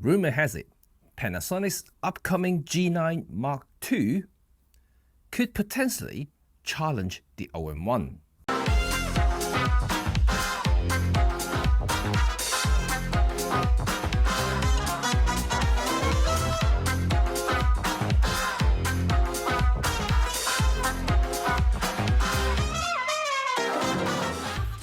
Rumor has it, Panasonic's upcoming G9 Mark II could potentially challenge the OM1.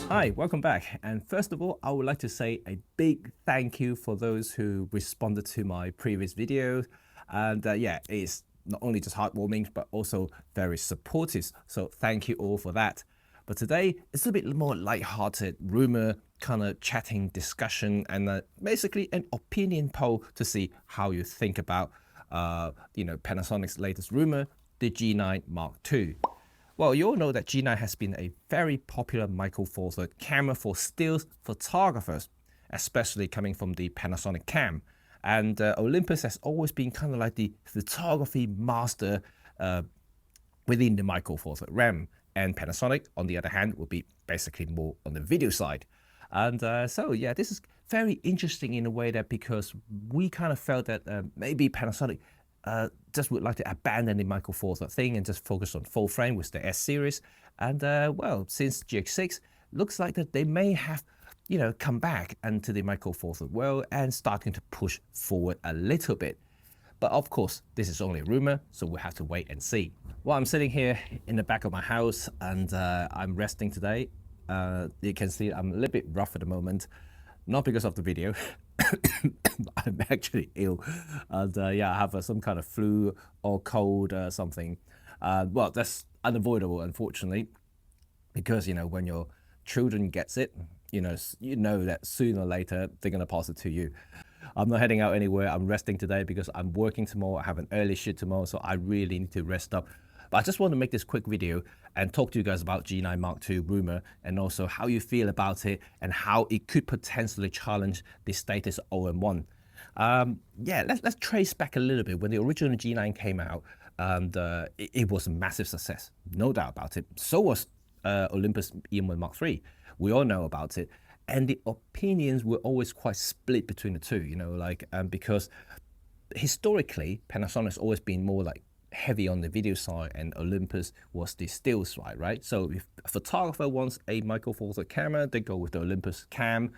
Hi, welcome back. And first of all, I would like to say a big thank you for those who responded to my previous video. And yeah, it's not only just heartwarming, but also very supportive. So thank you all for that. But today, it's a bit more light-hearted, rumor kind of chatting discussion, and basically an opinion poll to see how you think about, Panasonic's latest rumor, the G9 Mark II. Well, you all know that G9 has been a very popular Micro Four Thirds camera for still photographers, especially coming from the Panasonic cam. And Olympus has always been kind of like the photography master within the Micro Four Thirds RAM. And Panasonic, on the other hand, will be basically more on the video side. And so, yeah, this is very interesting in a way that because we kind of felt that maybe Panasonic just would like to abandon the Micro Four Thirds thing and just focus on full frame with the S series. And well, since GX6, looks like that they may have, come back into the Micro Four Thirds world and starting to push forward a little bit. But of course, this is only a rumor, so we'll have to wait and see. Well, I'm sitting here in the back of my house and I'm resting today. You can see I'm a little bit rough at the moment, not because of the video. I'm actually ill, and yeah, I have some kind of flu or cold or something. Well, that's unavoidable, unfortunately, because when your children gets it, you know that sooner or later they're gonna pass it to you. I'm not heading out anywhere. I'm resting today because I'm working tomorrow. I have an early shift tomorrow, so I really need to rest up. But I just want to make this quick video and talk to you guys about G9 Mark II rumor and also how you feel about it and how it could potentially challenge the status of OM1. Yeah, let's trace back a little bit. When the original G9 came out, and it was a massive success, no doubt about it. So was Olympus EM1 Mark III. We all know about it. And the opinions were always quite split between the two, because historically, Panasonic's always been more like heavy on the video side and Olympus was the still side, right? So if a photographer wants a Micro Four Thirds camera, they go with the Olympus cam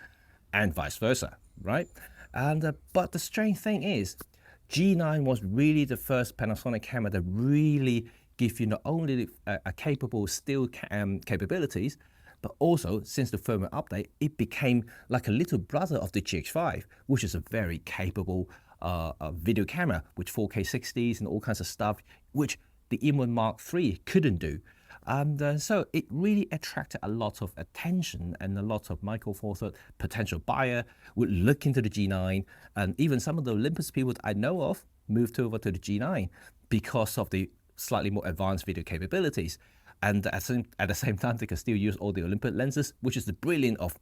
and vice versa, right? And but the strange thing is, G9 was really the first Panasonic camera that really give you not only a capable still capabilities, but also since the firmware update, it became like a little brother of the GX5, which is a very capable a video camera with 4K 60s and all kinds of stuff, which the EM1 Mark III couldn't do. And so it really attracted a lot of attention, and a lot of Micro Four Thirds potential buyer would look into the G9, and even some of the Olympus people that I know of moved over to the G9 because of the slightly more advanced video capabilities. And at the same time, they can still use all the Olympus lenses, which is the brilliant of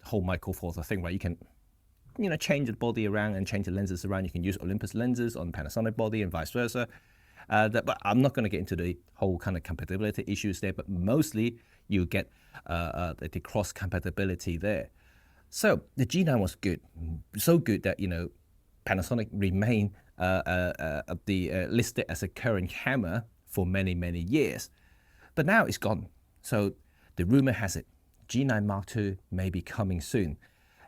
whole Micro Four Thirds thing, right? You can change the body around and change the lenses around. You can use Olympus lenses on Panasonic body and vice versa. But I'm not going to get into the whole kind of compatibility issues there, but mostly you get the cross compatibility there. So the G9 was good, so good that Panasonic remained listed as a current camera for many, many years. But now it's gone. So the rumor has it, G9 Mark II may be coming soon.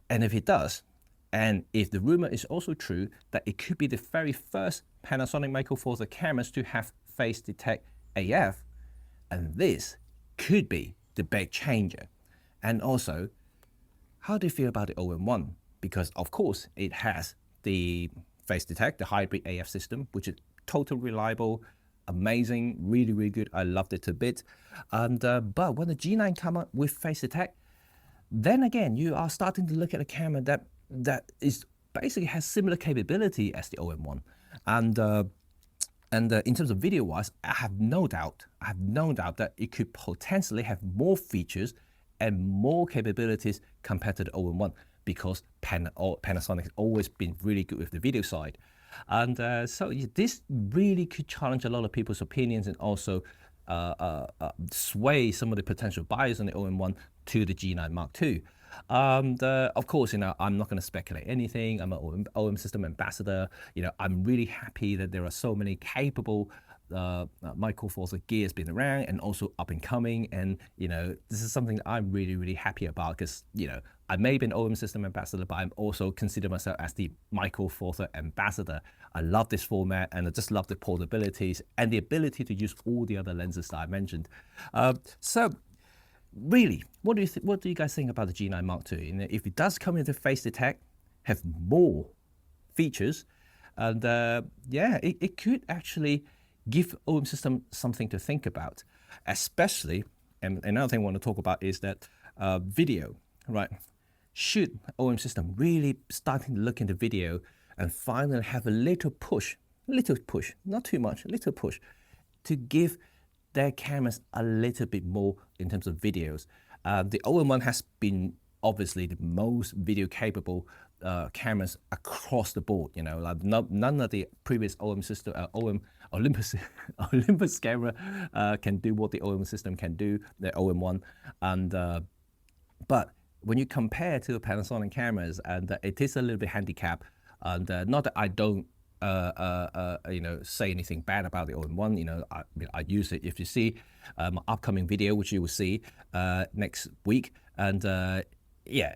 And if it does, and if the rumor is also true that it could be the very first Panasonic Micro Four Thirds cameras to have face detect AF, and this could be the big changer. And also, how do you feel about the OM1? Because of course it has the face detect, the hybrid AF system, which is totally reliable, amazing, really, really good. I loved it a bit. And but when the G9 come up with face detect, then again, you are starting to look at a camera that is basically has similar capability as the OM1. And in terms of video wise, I have no doubt that it could potentially have more features and more capabilities compared to the OM1, because Panasonic has always been really good with the video side. And so this really could challenge a lot of people's opinions and also sway some of the potential buyers on the OM1 to the G9 Mark II. Of course, I'm not going to speculate anything. I'm an OM system ambassador. I'm really happy that there are so many capable micro four third gears been around and also up and coming. And this is something that I'm really, really happy about because I may be an OM system ambassador, but I'm also consider myself as the micro four third ambassador. I love this format, and I just love the portabilities and the ability to use all the other lenses that I mentioned. So really, what do you guys think about the G9 Mark II? If it does come into face detect, have more features, and yeah, it could actually give OM system something to think about, especially, and another thing I want to talk about is that video, right? Should OM system really starting to look into video and finally have a little push, not too much, a little push, to give their cameras a little bit more in terms of videos. The OM1 has been obviously the most video capable cameras across the board. Like none of the previous OM system, Olympus camera can do what the OM system can do, the OM1, and but when you compare to the Panasonic cameras, and it is a little bit handicapped, and not that I don't say anything bad about the OM1. I use it. If you see my upcoming video, which you will see next week, and yeah,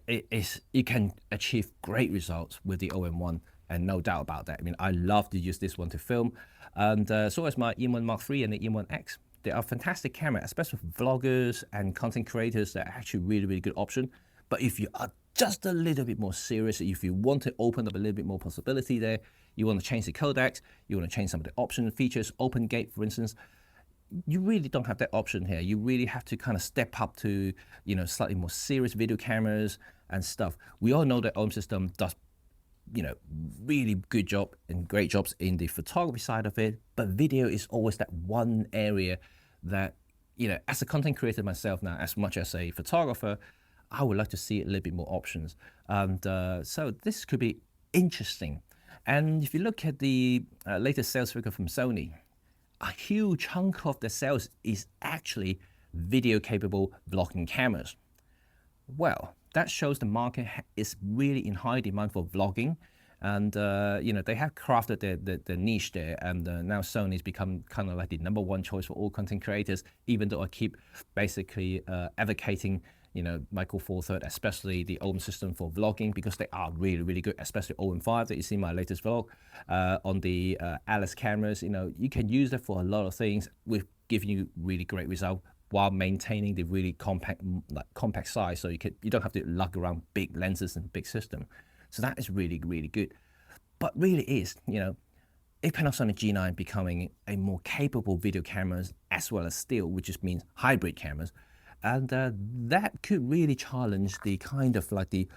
you can achieve great results with the OM1, and no doubt about that. I love to use this one to film, and so is my E1 Mark III and the E1X. They are fantastic camera, especially for vloggers and content creators. They're actually really, really good option. But if you are just a little bit more serious, if you want to open up a little bit more possibility there, you want to change the codecs, you want to change some of the option features, open gate, for instance, you really don't have that option here. You really have to kind of step up to, slightly more serious video cameras and stuff. We all know that OM system does, really good job and great jobs in the photography side of it, but video is always that one area that, as a content creator myself now, as much as a photographer, I would like to see a little bit more options. And so this could be interesting. And if you look at the latest sales figure from Sony, a huge chunk of the sales is actually video capable vlogging cameras. Well, that shows the market is really in high demand for vlogging. And they have crafted the niche there, and now Sony's become kind of like the #1 choice for all content creators, even though I keep basically advocating micro four third, especially the OM system for vlogging, because they are really, really good, especially OM5 that you see in my latest vlog on the Alice cameras. You can use that for a lot of things with giving you really great result while maintaining the really compact size, so you don't have to lug around big lenses and big system. So that is really, really good. But really is, a Panasonic G9 becoming a more capable video cameras as well as still, which just means hybrid cameras. And that could really challenge the kind of like the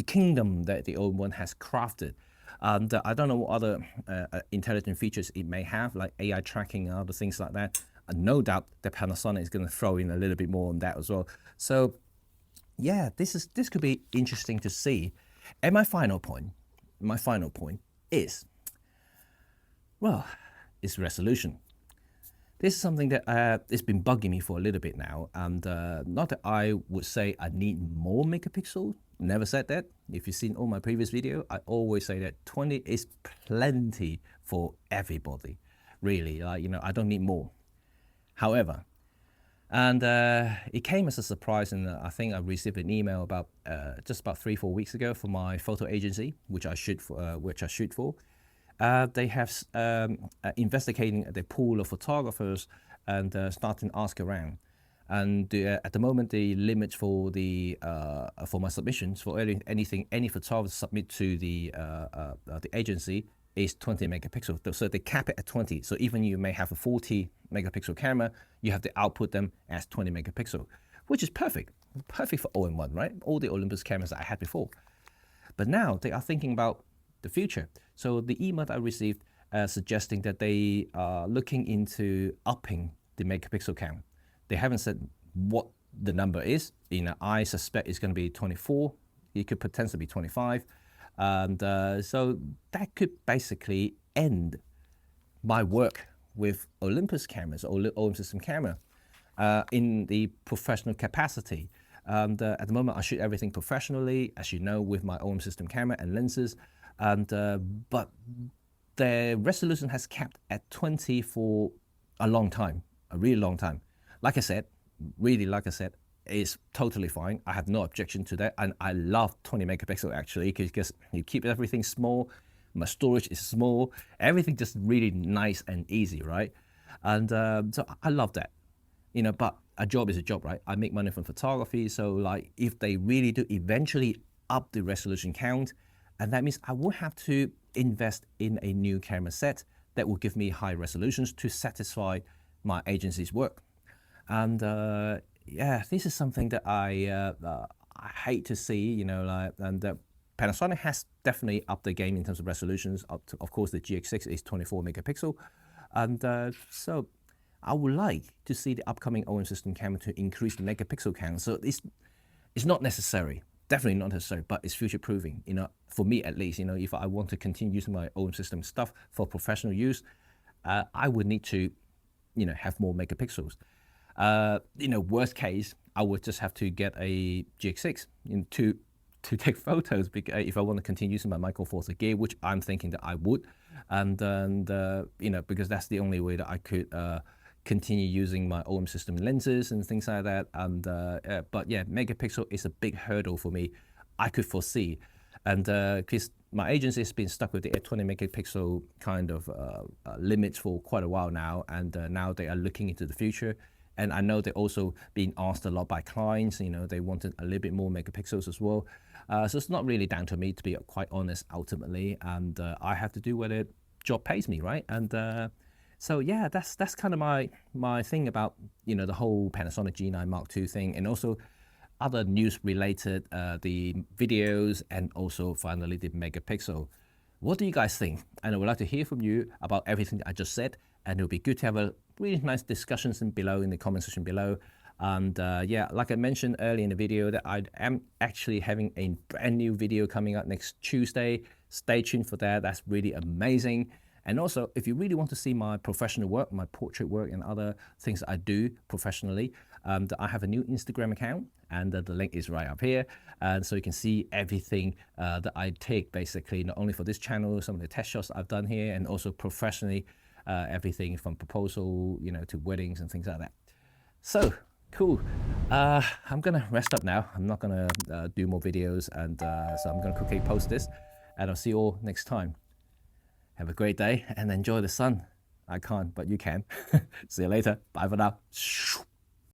kingdom that the OM1 has crafted. And I don't know what other intelligent features it may have, like AI tracking and other things like that. No doubt that Panasonic is going to throw in a little bit more on that as well. So yeah, this could be interesting to see. And my final point is, well, it's resolution. This is something that it's been bugging me for a little bit now, and not that I would say I need more megapixel. Never said that. If you've seen all my previous video, I always say that 20 is plenty for everybody. Really, I don't need more. However, and it came as a surprise, and I think I received an email about just about 3-4 weeks ago from my photo agency, which I shoot for. They have investigating the pool of photographers and starting to ask around. And at the moment, the limit for my submissions for any photographer submit to the agency is 20 megapixels. So they cap it at 20. So even you may have a 40 megapixel camera, you have to output them as 20 megapixel, which is perfect for OM1, right? All the Olympus cameras that I had before. But now they are thinking about the future. So the email that I received suggesting that they are looking into upping the megapixel count. They haven't said what the number is. I suspect it's going to be 24. It could potentially be 25. And so that could basically end my work with Olympus cameras or OM system camera in the professional capacity. And at the moment, I shoot everything professionally, as you know, with my OM system camera and lenses. And but the resolution has kept at 20 for a long time, a really long time. Like I said, it's totally fine. I have no objection to that. And I love 20 megapixel actually, because you keep everything small. My storage is small. Everything just really nice and easy, right? And so I love that, you know, but a job is a job, right? I make money from photography. So like if they really do eventually up the resolution count, and that means I will have to invest in a new camera set that will give me high resolutions to satisfy my agency's work. And yeah, this is something that I hate to see, you know, like, and Panasonic has definitely upped the game in terms of resolutions. Up to, of course, the GX6 is 24 megapixel. And so I would like to see the upcoming OM system camera to increase the megapixel count. So it's not necessary, definitely not necessary, but it's future proofing, you know, for me at least. You know, if I want to continue using my OM system stuff for professional use, I would need to, you know, have more megapixels. You know, worst case, I would just have to get a GX6 to take photos, because if I want to continue using my Micro Four Thirds gear, which I'm thinking that I would, and you know, because that's the only way that I could continue using my OM system lenses and things like that. And but yeah, megapixel is a big hurdle for me. I could foresee, and because my agency has been stuck with the 20 megapixel kind of limits for quite a while now, and now they are looking into the future. And I know they're also being asked a lot by clients, you know, they wanted a little bit more megapixels as well. So it's not really down to me, to be quite honest, ultimately. And I have to do what the job pays me, right? And so yeah, that's kind of my thing about, you know, the whole Panasonic G9 Mark II thing, and also other news related, the videos, and also finally the megapixel. What do you guys think? And I would like to hear from you about everything that I just said, and it'll be good to have a really nice discussions below in the comment section below. And yeah, like I mentioned earlier in the video, that I am actually having a brand new video coming up next Tuesday. Stay tuned for that. That's really amazing. And also, if you really want to see my professional work, my portrait work, and other things that I do professionally, I have a new Instagram account, and the link is right up here. And so you can see everything that I take, basically, not only for this channel, some of the test shots I've done here, and also professionally, everything from proposal, you know, to weddings and things like that. So cool. I'm gonna rest up now. I'm not gonna do more videos, and so I'm gonna quickly post this, and I'll see you all next time. Have a great day and enjoy the sun. I can't, but you can. See you later. Bye for now.